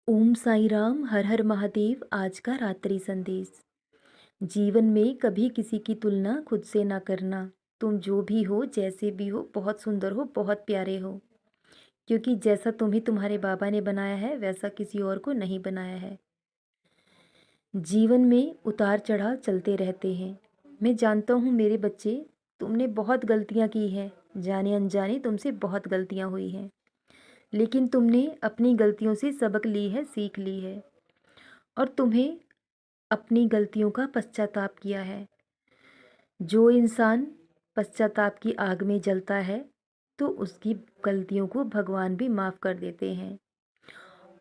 ओम साई राम, हर हर महादेव। आज का रात्रि संदेश। जीवन में कभी किसी की तुलना खुद से ना करना। तुम जो भी हो, जैसे भी हो, बहुत सुंदर हो, बहुत प्यारे हो। क्योंकि जैसा तुम्हें तुम्हारे बाबा ने बनाया है, वैसा किसी और को नहीं बनाया है। जीवन में उतार चढ़ाव चलते रहते हैं। मैं जानता हूँ मेरे बच्चे, तुमने बहुत गलतियाँ की हैं। जाने अनजाने तुमसे बहुत गलतियाँ हुई हैं, लेकिन तुमने अपनी गलतियों से सबक ली है, सीख ली है, और तुम्हें अपनी गलतियों का पश्चाताप किया है। जो इंसान पश्चाताप की आग में जलता है, तो उसकी गलतियों को भगवान भी माफ़ कर देते हैं।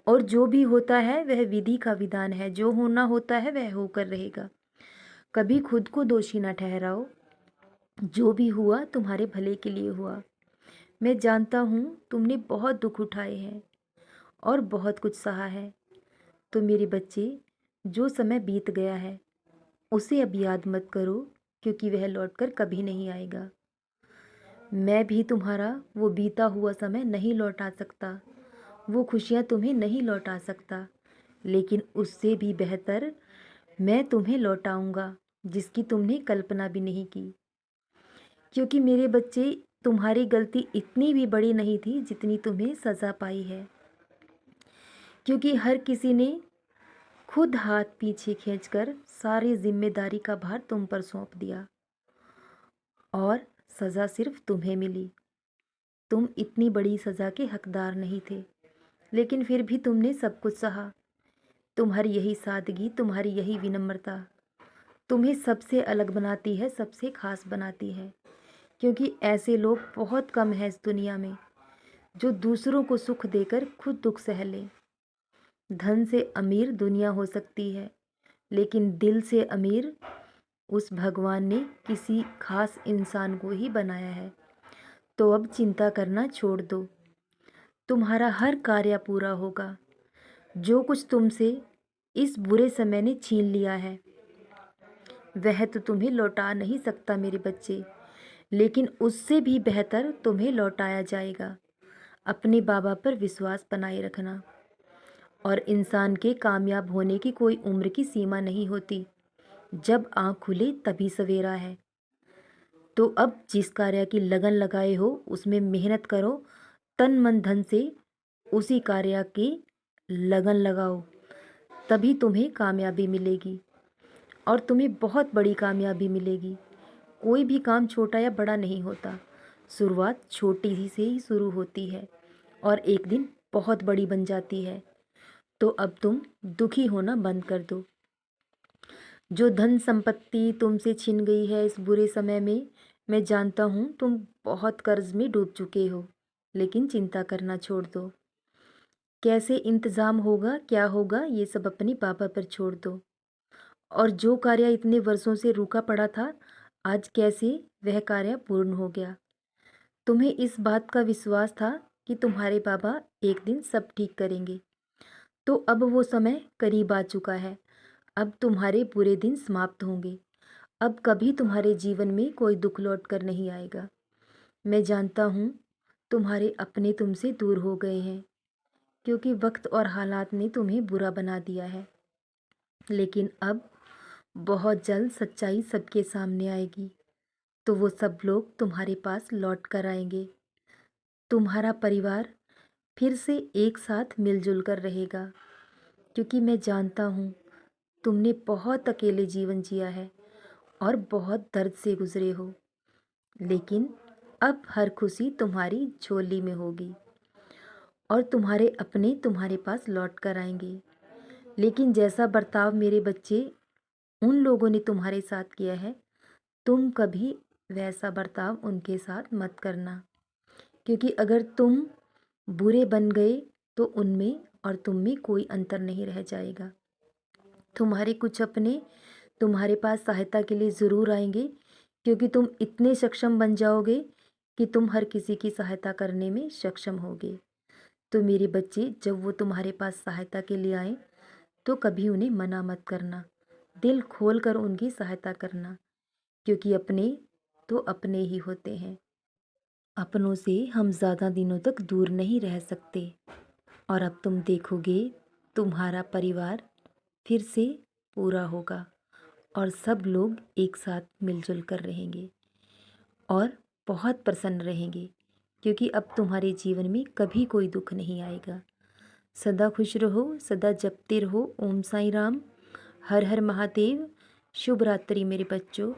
और जो भी होता है वह विधि का विधान है। जो होना होता है वह होकर रहेगा। कभी खुद को दोषी ना ठहराओ। जो भी हुआ तुम्हारे भले के लिए हुआ। मैं जानता हूँ तुमने बहुत दुख उठाए हैं और बहुत कुछ सहा है। तो मेरे बच्चे, जो समय बीत गया है उसे अब याद मत करो, क्योंकि वह लौटकर कभी नहीं आएगा। मैं भी तुम्हारा वो बीता हुआ समय नहीं लौटा सकता, वो खुशियाँ तुम्हें नहीं लौटा सकता, लेकिन उससे भी बेहतर मैं तुम्हें लौटाऊंगा, जिसकी तुमने कल्पना भी नहीं की। क्योंकि मेरे बच्चे, तुम्हारी गलती इतनी भी बड़ी नहीं थी जितनी तुम्हें सज़ा पाई है। क्योंकि हर किसी ने खुद हाथ पीछे खींचकर सारी जिम्मेदारी का भार तुम पर सौंप दिया, और सज़ा सिर्फ तुम्हें मिली। तुम इतनी बड़ी सज़ा के हकदार नहीं थे, लेकिन फिर भी तुमने सब कुछ सहा। तुम्हारी यही सादगी, तुम्हारी यही विनम्रता तुम्हें सबसे अलग बनाती है, सबसे खास बनाती है। क्योंकि ऐसे लोग बहुत कम हैं इस दुनिया में, जो दूसरों को सुख देकर खुद दुख सह लें। धन से अमीर दुनिया हो सकती है, लेकिन दिल से अमीर उस भगवान ने किसी खास इंसान को ही बनाया है। तो अब चिंता करना छोड़ दो। तुम्हारा हर कार्य पूरा होगा। जो कुछ तुमसे इस बुरे समय ने छीन लिया है, वह तो तुम्हें लौटा नहीं सकता मेरे बच्चे, लेकिन उससे भी बेहतर तुम्हें लौटाया जाएगा। अपने बाबा पर विश्वास बनाए रखना। और इंसान के कामयाब होने की कोई उम्र की सीमा नहीं होती। जब आँख खुले तभी सवेरा है। तो अब जिस कार्य की लगन लगाए हो, उसमें मेहनत करो, तन मन धन से उसी कार्य की लगन लगाओ। तभी तुम्हें कामयाबी मिलेगी, और तुम्हें बहुत बड़ी कामयाबी मिलेगी। कोई भी काम छोटा या बड़ा नहीं होता। शुरुआत छोटी ही से ही शुरू होती है, और एक दिन बहुत बड़ी बन जाती है। तो अब तुम दुखी होना बंद कर दो। जो धन संपत्ति तुमसे छिन गई है इस बुरे समय में, मैं जानता हूँ तुम बहुत कर्ज में डूब चुके हो, लेकिन चिंता करना छोड़ दो। कैसे इंतज़ाम होगा, क्या होगा, ये सब अपनी पापा पर छोड़ दो। और जो कार्य इतने वर्षों से रुका पड़ा था, आज कैसे वह कार्य पूर्ण हो गया। तुम्हें इस बात का विश्वास था कि तुम्हारे बाबा एक दिन सब ठीक करेंगे। तो अब वो समय करीब आ चुका है। अब तुम्हारे बुरे दिन समाप्त होंगे। अब कभी तुम्हारे जीवन में कोई दुख लौट कर नहीं आएगा। मैं जानता हूँ तुम्हारे अपने तुमसे दूर हो गए हैं, क्योंकि वक्त और हालात ने तुम्हें बुरा बना दिया है। लेकिन अब बहुत जल्द सच्चाई सबके सामने आएगी, तो वो सब लोग तुम्हारे पास लौट कर आएंगे। तुम्हारा परिवार फिर से एक साथ मिलजुल कर रहेगा। क्योंकि मैं जानता हूँ तुमने बहुत अकेले जीवन जिया है और बहुत दर्द से गुजरे हो, लेकिन अब हर खुशी तुम्हारी झोली में होगी, और तुम्हारे अपने तुम्हारे पास लौट कर आएंगे। लेकिन जैसा बर्ताव मेरे बच्चे उन लोगों ने तुम्हारे साथ किया है, तुम कभी वैसा बर्ताव उनके साथ मत करना। क्योंकि अगर तुम बुरे बन गए, तो उनमें और तुम में कोई अंतर नहीं रह जाएगा। तुम्हारे कुछ अपने तुम्हारे पास सहायता के लिए ज़रूर आएंगे, क्योंकि तुम इतने सक्षम बन जाओगे कि तुम हर किसी की सहायता करने में सक्षम होगे। तो मेरे बच्चे, जब वो तुम्हारे पास सहायता के लिए आए, तो कभी उन्हें मना मत करना। दिल खोल कर उनकी सहायता करना, क्योंकि अपने तो अपने ही होते हैं। अपनों से हम ज़्यादा दिनों तक दूर नहीं रह सकते। और अब तुम देखोगे तुम्हारा परिवार फिर से पूरा होगा और सब लोग एक साथ मिलजुल कर रहेंगे और बहुत प्रसन्न रहेंगे, क्योंकि अब तुम्हारे जीवन में कभी कोई दुख नहीं आएगा। सदा खुश रहो, सदा जपते रहो ओम साईं राम। हर हर महादेव। शुभ रात्रि मेरे बच्चों।